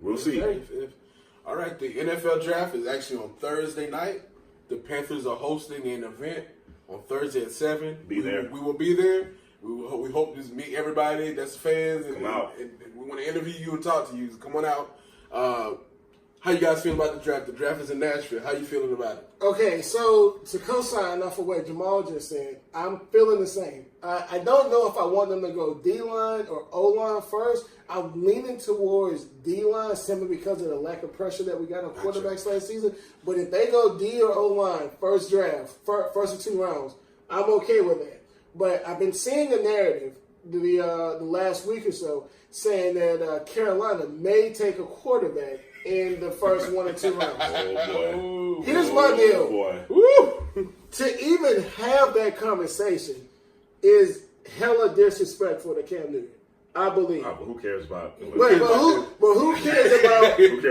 We'll see. All right, the NFL draft is actually on Thursday night. The Panthers are hosting an event on Thursday at 7. Be there. We will be there. We hope to meet everybody that's fans. Come out. And we want to interview you and talk to you. So come on out. How you guys feel about the draft? The draft is in Nashville. How you feeling about it? Okay, so to co-sign off of what Jamal just said, I'm feeling the same. I don't know if I want them to go D-line or O-line first. I'm leaning towards D-line simply because of the lack of pressure that we got on quarterbacks last season. But if they go D or O-line, first draft, first or 2 rounds, I'm okay with that. But I've been seeing the narrative the last week or so saying that Carolina may take a quarterback in the first 1 or 2 rounds. Oh, boy. Here's my deal. Boy. Woo! To even have that conversation is hella disrespectful to Cam Newton. I believe. But who cares about? Wait, who cares about? Who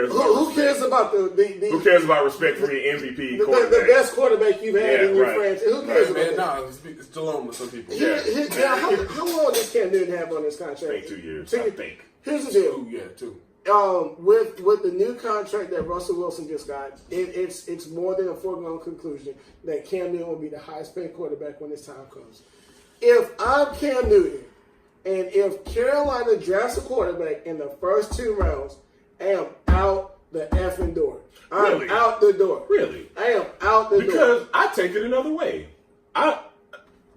cares about the Who cares about respect for the MVP quarterback? The best quarterback you've had in your franchise? Who cares about that? It's still on with some people. How long does Cam Newton have on this contract? I think 2 years. I think. Here's the deal. 2. With the new contract that Russell Wilson just got, it's more than a foregone conclusion that Cam Newton will be the highest paid quarterback when this time comes. If I'm Cam Newton, and if Carolina drafts a quarterback in the first 2 rounds, I am out the effing door. I'm out the door. Really? I am out the door. Because I take it another way. I'm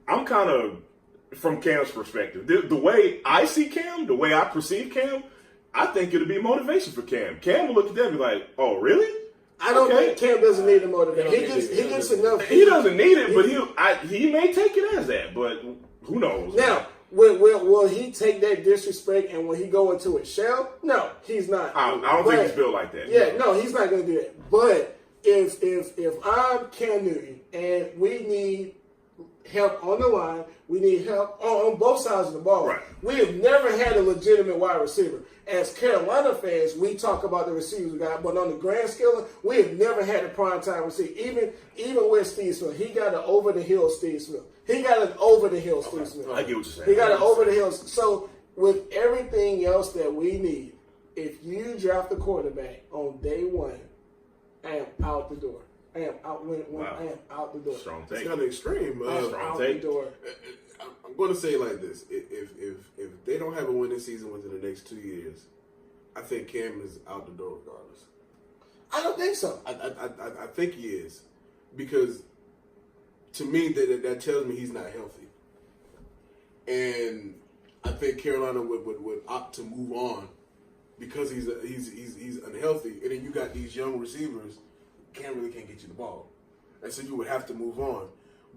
kind of, from Cam's perspective, the way I see Cam, the way I perceive Cam, I think it'll be motivation for Cam. Cam will look at them and be like, oh, really? I don't think Cam doesn't need the motivation. He gets enough. He doesn't need it, but he may take it as that, but who knows? Now, will he take that disrespect and will he go into a shell? No, he's not. I don't think he's built like that. Yeah, no, he's not going to do that. But if I'm Cam Newton and we need help on the line, we need help on both sides of the ball. Right. We have never had a legitimate wide receiver. As Carolina fans, we talk about the receivers we got, but on the grand scale, we have never had a primetime receiver. Even with Steve Smith, he got an over-the-hill Steve Smith. He got an over-the-hill Steve Smith. I get what you're saying. He got an over-the-hill. So with everything else that we need, if you draft the quarterback on day 1, I am out the door. I am out. I am out the door. Strong take. It's kind of extreme. Strong take. The door. I'm going to say it like this: if they don't have a winning season within the next 2 years, I think Cam is out the door regardless. I don't think so. I think he is, because to me that tells me he's not healthy, and I think Carolina would opt to move on because he's unhealthy, and then you got these young receivers. Cam really can't get you the ball, and so you would have to move on.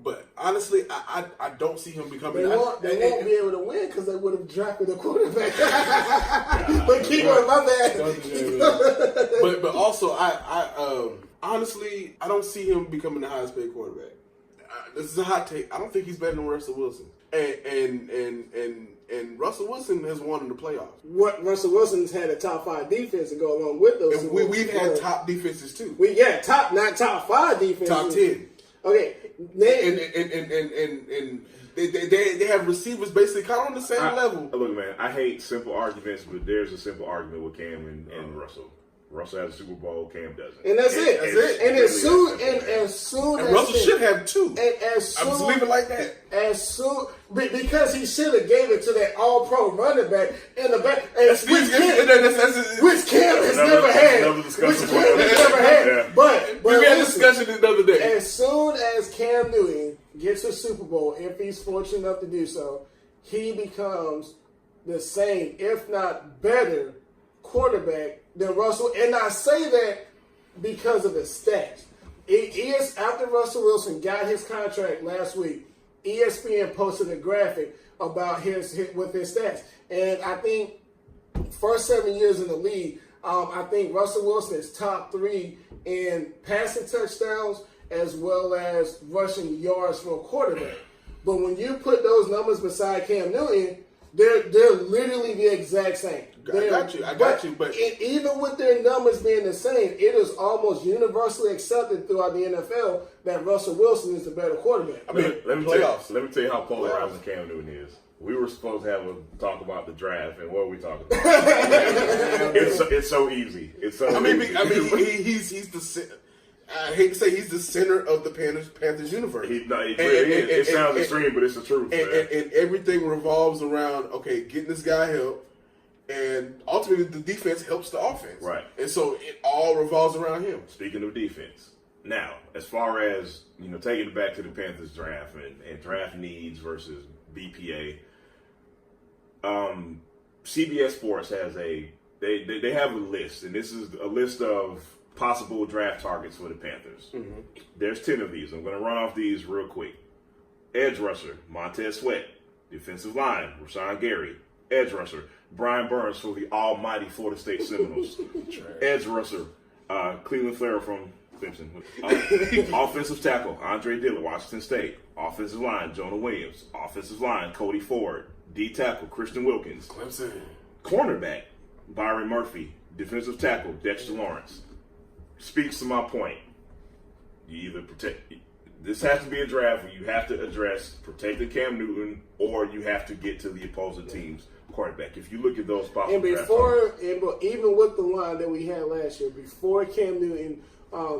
But honestly, I don't see him becoming. They won't be able to win because they would have drafted a quarterback. But keep on my bad. But also, I honestly I don't see him becoming the highest paid quarterback. This is a hot take. I don't think he's better than Russell Wilson. And Russell Wilson has won in the playoffs. What Russell Wilson's had a top 5 defense to go along with those. And we've had top defenses too. Not top 5 defenses. Top 10. Okay. And they have receivers basically kind of on the same level. Look, man, I hate simple arguments, but there's a simple argument with Cam and Russell. Russell has a Super Bowl, Cam doesn't. And that's it. And as soon as Russell should have 2. And as soon, I'm just leaving it like that. As soon because he should have gave it to that All-Pro running back in the back, which Cam has never had. Yeah. But we had a discussion the other day. As soon as Cam Newton gets a Super Bowl, if he's fortunate enough to do so, he becomes the same, if not better, quarterback than Russell. And I say that because of his stats. It is after Russell Wilson got his contract last week, ESPN posted a graphic about his stats. And I think first 7 years in the league, I think Russell Wilson is top 3 in passing touchdowns as well as rushing yards for a quarterback. But when you put those numbers beside Cam Newton, they're literally the exact same. I got you. But even with their numbers being the same, it is almost universally accepted throughout the NFL that Russell Wilson is the better quarterback. Let me tell you how polarizing Cam Newton is. We were supposed to have a talk about the draft, and what are we talking about? it's so easy. It's so. He's the. I hate to say he's the center of the Panthers universe. It sounds extreme, but it's the truth. And everything revolves around getting this guy help, and ultimately the defense helps the offense. Right. And so it all revolves around him. Speaking of defense, now as far as taking it back to the Panthers draft and draft needs versus BPA, CBS Sports has they have a list, and this is a list of possible draft targets for the Panthers. Mm-hmm. There's 10 of these. I'm going to run off these real quick. Edge rusher, Montez Sweat. Defensive line, Rashawn Gary. Edge rusher, Brian Burns for the almighty Florida State Seminoles. Edge rusher, Cleveland Farrell from Clemson. Offensive tackle, Andre Dillard, Washington State. Offensive line, Jonah Williams. Offensive line, Cody Ford. D tackle, Christian Wilkins. Clemson. Cornerback, Byron Murphy. Defensive tackle, Dexter Lawrence. Speaks to my point. You either protect. This has to be a draft where you have to address protecting Cam Newton, or you have to get to the opposing team's quarterback. If you look at those possible even with the line that we had last year, before Cam Newton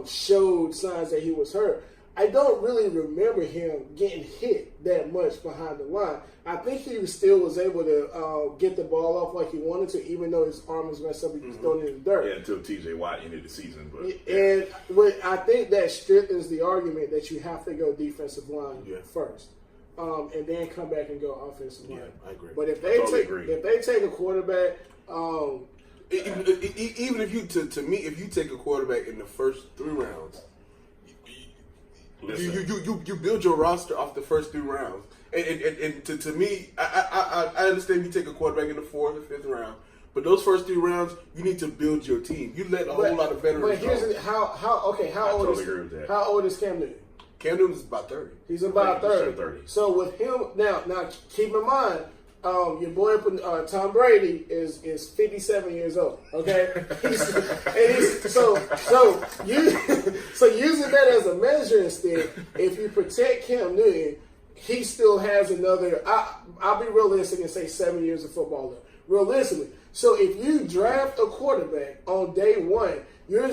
showed signs that he was hurt, I don't really remember him getting hit that much behind the line. I think he still was able to get the ball off like he wanted to, even though his arm was messed up. He was thrown in the dirt. Yeah, until T.J. Watt ended the season. But and I think that strengthens the argument that you have to go defensive line first, and then come back and go offensive line. Yeah, I agree. But if they take a quarterback, even if you take a quarterback in the first 3 rounds. You build your roster off the first 3 rounds, and to me, I understand you take a quarterback in the 4th or 5th round, but those first 3 rounds, you need to build your team. You let a whole lot of veterans. But here's how old is Cam Newton? Cam Newton is about 30. He's about 30. So with him now keep in mind. Your boy Tom Brady is 57 years old. Okay, so using that as a measuring stick, if you protect Cam Newton, he still has another. I'll be realistic and say 7 years of football left. Realistically, so if you draft a quarterback on day 1, you're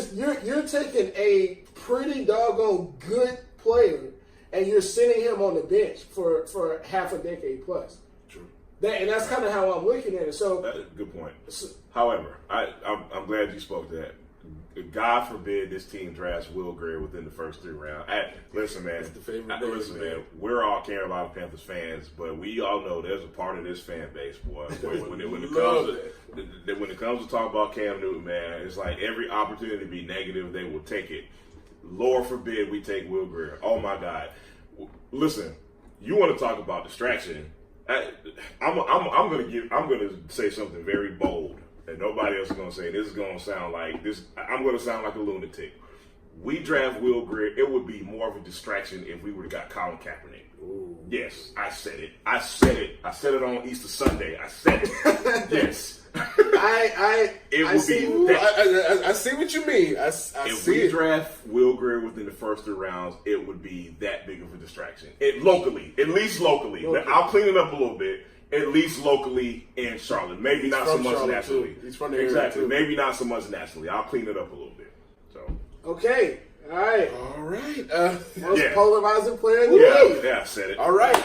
taking a pretty doggone good player and you're sending him on the bench for half a decade plus. And that's kind of how I'm looking at it. So that's a good point. However, I'm glad you spoke to that. God forbid this team drafts Will Grier within the first 3 rounds. Listen, man. Man. We're all Carolina Panthers fans, but we all know there's a part of this fan base, boy. When it comes to talk about Cam Newton, man, it's like every opportunity to be negative, they will take it. Lord forbid we take Will Grier. Oh my God. Listen, you want to talk about distraction? I'm gonna say something very bold that nobody else is gonna say. This is gonna sound like this. I'm gonna sound like a lunatic. We draft Will Grier. It would be more of a distraction if we would have got Colin Kaepernick. Ooh. Yes, I said it. I said it on Easter Sunday. I said it. Yes. I see what you mean. If we draft Will Grier within the first 3 rounds, it would be that big of a distraction. At least locally. I'll clean it up a little bit. At least locally in Charlotte. Maybe not so much nationally. He's from the area. Exactly. Maybe not so much nationally. I'll clean it up a little bit. So. Okay. All right. All right. Most polarizing player in the league. Yeah, I said it. All right.